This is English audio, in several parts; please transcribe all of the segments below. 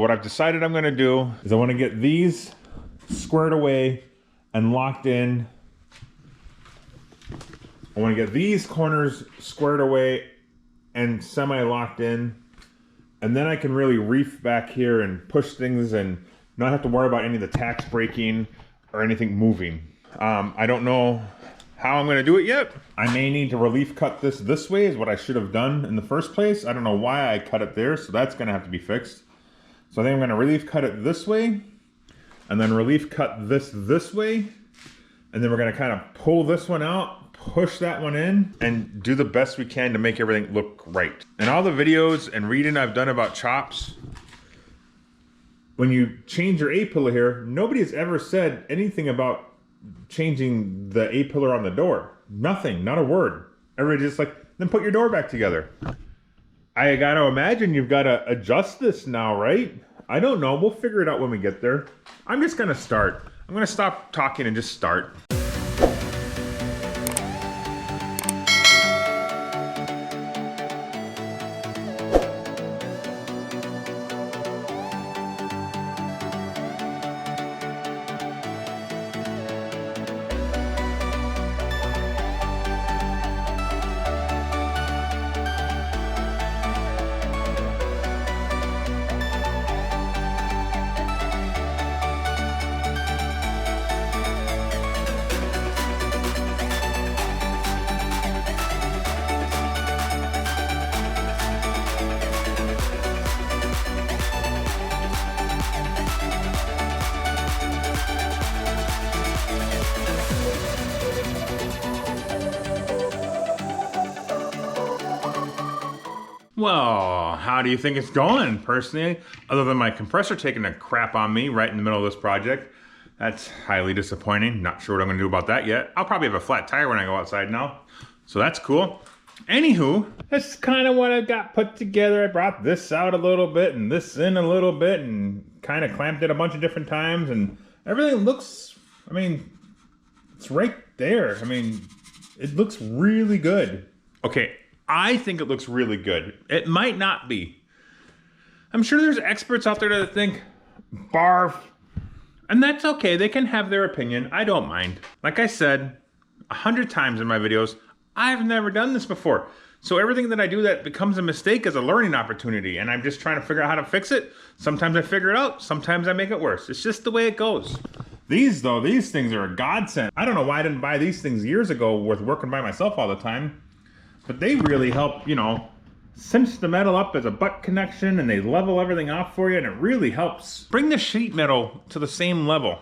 What I've decided I'm gonna do is I wanna get these squared away and locked in. I wanna get these corners squared away and semi-locked in. And then I can really reef back here and push things and not have to worry about any of the tacks breaking or anything moving. I don't know how I'm gonna do it yet. I may need to relief cut this way is what I should have done in the first place. I don't know why I cut it there, so that's gonna have to be fixed. So I think I'm gonna relief cut it this way, and then relief cut this way, and then we're gonna kind of pull this one out, push that one in, and do the best we can to make everything look right. In all the videos and reading I've done about chops, when you change your A-pillar here, nobody has ever said anything about changing the A-pillar on the door. Nothing, not a word. Everybody just like, then put your door back together. I gotta imagine you've gotta adjust this now, right? I don't know, we'll figure it out when we get there. I'm just gonna start. I'm gonna stop talking and just start. Well, how do you think it's going, personally? Other than my compressor taking a crap on me right in the middle of this project. That's highly disappointing. Not sure what I'm gonna do about that yet. I'll probably have a flat tire when I go outside now. So that's cool. Anywho, that's kind of what I got put together. I brought this out a little bit and this in a little bit and kind of clamped it a bunch of different times, and everything looks, I mean, it's right there. I mean, it looks really good. Okay. I think it looks really good. It might not be. I'm sure there's experts out there that think, barf. And that's okay, they can have their opinion, I don't mind. Like I said 100 times in my videos, I've never done this before. So everything that I do that becomes a mistake is a learning opportunity, and I'm just trying to figure out how to fix it. Sometimes I figure it out, sometimes I make it worse. It's just the way it goes. These things are a godsend. I don't know why I didn't buy these things years ago with working by myself all the time. But they really help, you know, cinch the metal up as a butt connection, and they level everything off for you, and it really helps bring the sheet metal to the same level.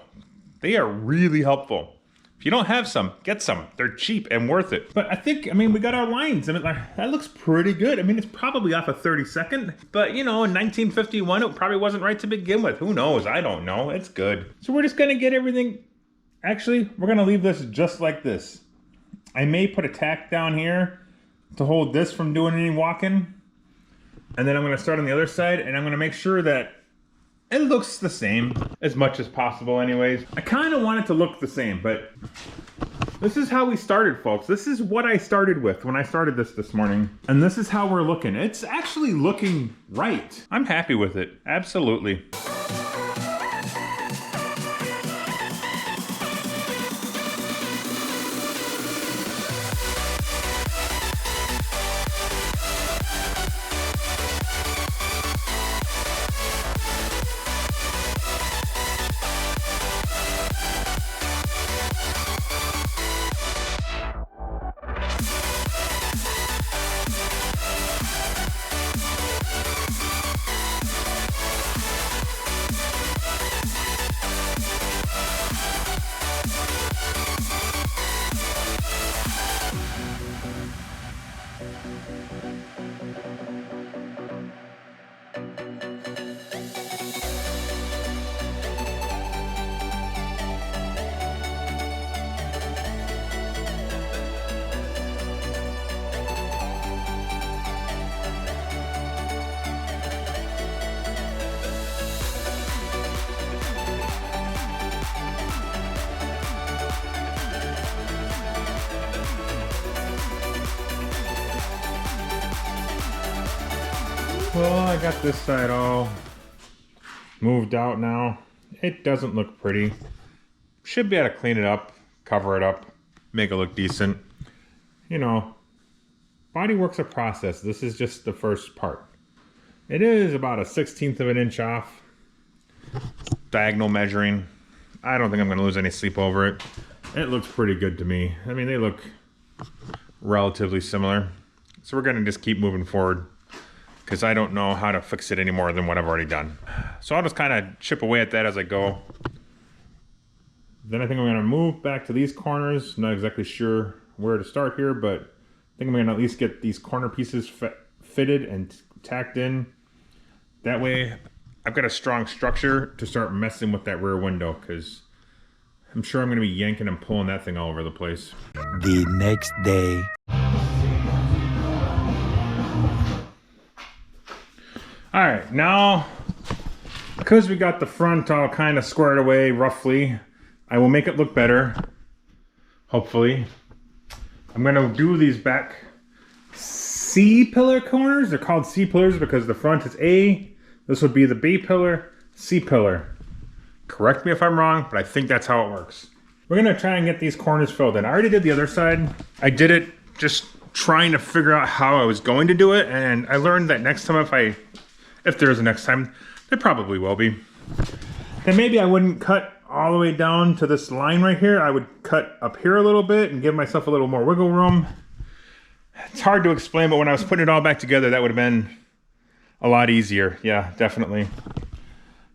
They are really helpful. If you don't have some, get some. They're cheap and worth it. But I think, I mean, we got our lines. I mean, that looks pretty good. I mean, it's probably off a 32nd, but you know, in 1951, it probably wasn't right to begin with. Who knows? I don't know. It's good. So we're just gonna get everything, actually, we're gonna leave this just like this. I may put a tack down here to hold this from doing any walking. And then I'm gonna start on the other side, and I'm gonna make sure that it looks the same as much as possible anyways. I kinda want it to look the same, but this is how we started, folks. This is what I started with when I started this morning. And this is how we're looking. It's actually looking right. I'm happy with it, absolutely. Well, I got this side all moved out now. It doesn't look pretty. Should be able to clean it up, cover it up, make it look decent. You know, bodywork's a process. This is just the first part. It is about a 1/16 of an inch off. Diagonal measuring. I don't think I'm going to lose any sleep over it. It looks pretty good to me. I mean, they look relatively similar. So we're going to just keep moving forward because I don't know how to fix it any more than what I've already done. So I'll just kind of chip away at that as I go. Then I think I'm going to move back to these corners. Not exactly sure where to start here, but I think I'm going to at least get these corner pieces fitted and tacked in. That way I've got a strong structure to start messing with that rear window, because I'm sure I'm going to be yanking and pulling that thing all over the place. The next day. All right, now, because we got the front all kind of squared away roughly, I will make it look better, hopefully. I'm going to do these back C-pillar corners. They're called C-pillars because the front is A. This would be the B pillar, C pillar. Correct me if I'm wrong, but I think that's how it works. We're gonna try and get these corners filled in. I already did the other side. I did it just trying to figure out how I was going to do it, and I learned that next time if there is a next time, there probably will be. Then maybe I wouldn't cut all the way down to this line right here. I would cut up here a little bit and give myself a little more wiggle room. It's hard to explain, but when I was putting it all back together, that would have been a lot easier. Yeah, definitely.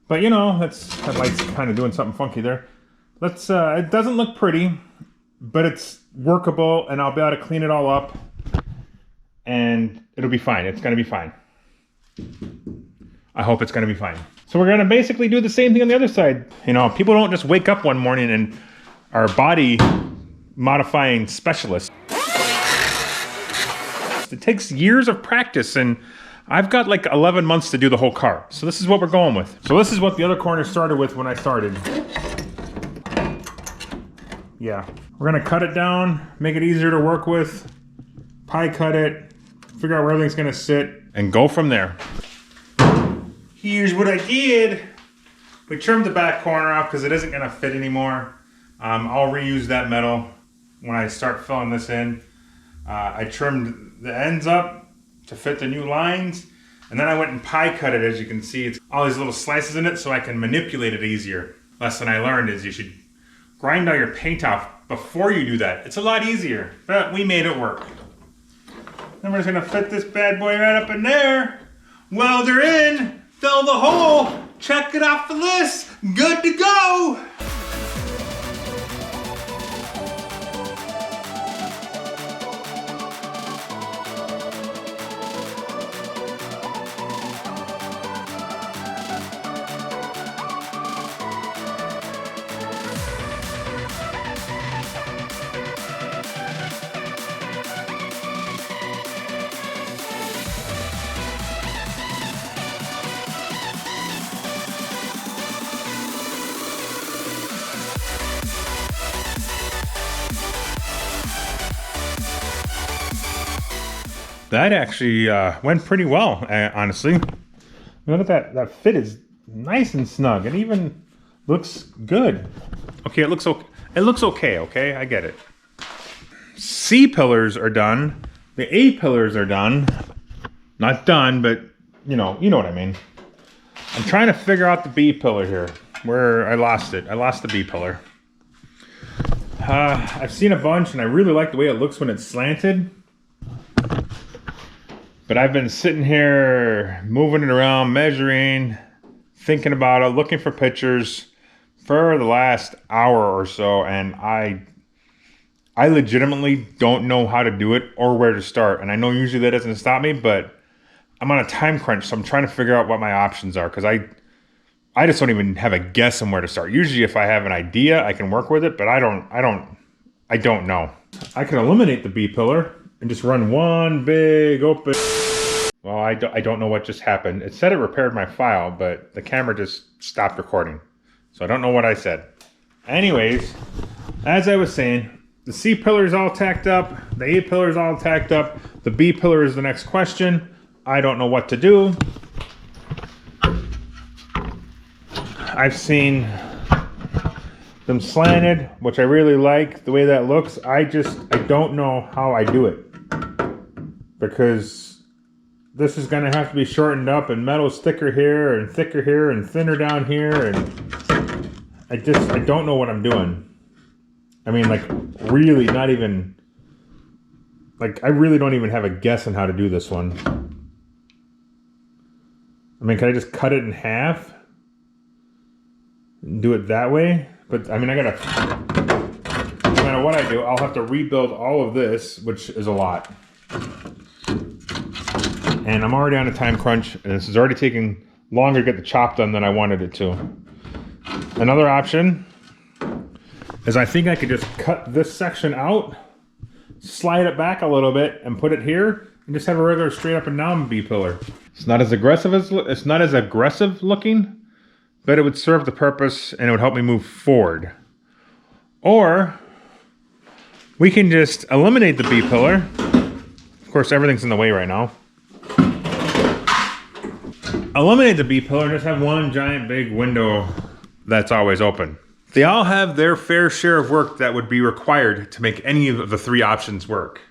But you know, that light's kind of doing something funky there. It doesn't look pretty, but it's workable, and I'll be able to clean it all up, and it'll be fine. It's gonna be fine. I hope it's gonna be fine. So we're gonna basically do the same thing on the other side. You know, people don't just wake up one morning and are body modifying specialists. It takes years of practice, and I've got like 11 months to do the whole car. So this is what we're going with. So this is what the other corner started with when I started. Yeah, we're gonna cut it down, make it easier to work with, pie cut it, figure out where everything's gonna sit, and go from there. Here's what I did. We trimmed the back corner off because it isn't gonna fit anymore. I'll reuse that metal when I start filling this in. I trimmed the ends up to fit the new lines, and then I went and pie cut it. As you can see, it's all these little slices in it so I can manipulate it easier. Lesson I learned is you should grind all your paint off before you do that. It's a lot easier, but we made it work. Then we're just gonna fit this bad boy right up in there. Welder in, fill the hole, check it off the list, good to go. That actually went pretty well, honestly. Look at that. That fit is nice and snug. It even looks good. Okay, it looks okay. It looks okay, okay? I get it. C pillars are done. The A pillars are done. Not done, but you know what I mean. I'm trying to figure out the B pillar here, where I lost it. I lost the B pillar. I've seen a bunch, and I really like the way it looks when it's slanted. But I've been sitting here, moving it around, measuring, thinking about it, looking for pictures for the last hour or so, and I legitimately don't know how to do it or where to start. And I know usually that doesn't stop me, but I'm on a time crunch, so I'm trying to figure out what my options are, because I just don't even have a guess on where to start. Usually if I have an idea, I can work with it, but I don't know. I can eliminate the B pillar and just run one big open. Well, I don't know what just happened. It said it repaired my file, but the camera just stopped recording. So I don't know what I said. Anyways, as I was saying, the C pillar is all tacked up. The A pillar is all tacked up. The B pillar is the next question. I don't know what to do. I've seen them slanted, which I really like the way that looks. I don't know how I do it, because this is gonna have to be shortened up, and metal's thicker here and thicker here and thinner down here, and I don't know what I'm doing. I mean, like, really not even, like, I really don't even have a guess on how to do this one. I mean, can I just cut it in half and do it that way? But I mean, no matter what I do, I'll have to rebuild all of this, which is a lot. And I'm already on a time crunch, and this is already taking longer to get the chop done than I wanted it to. Another option is I think I could just cut this section out, slide it back a little bit, and put it here, and just have a regular straight up and down B-pillar. It's not as aggressive looking, but it would serve the purpose and it would help me move forward. Or we can just eliminate the B-pillar. Of course, everything's in the way right now. Eliminate the B-pillar and just have one giant big window that's always open. They all have their fair share of work that would be required to make any of the three options work.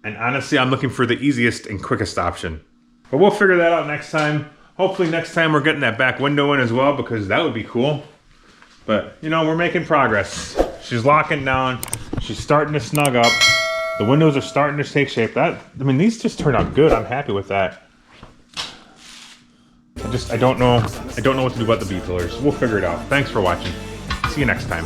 And honestly, I'm looking for the easiest and quickest option. But we'll figure that out next time. Hopefully next time we're getting that back window in as well, because that would be cool. But, you know, we're making progress. She's locking down. She's starting to snug up. The windows are starting to take shape. I mean, these just turned out good. I'm happy with that. I don't know what to do about the B-pillars. We'll figure it out. Thanks for watching. See you next time.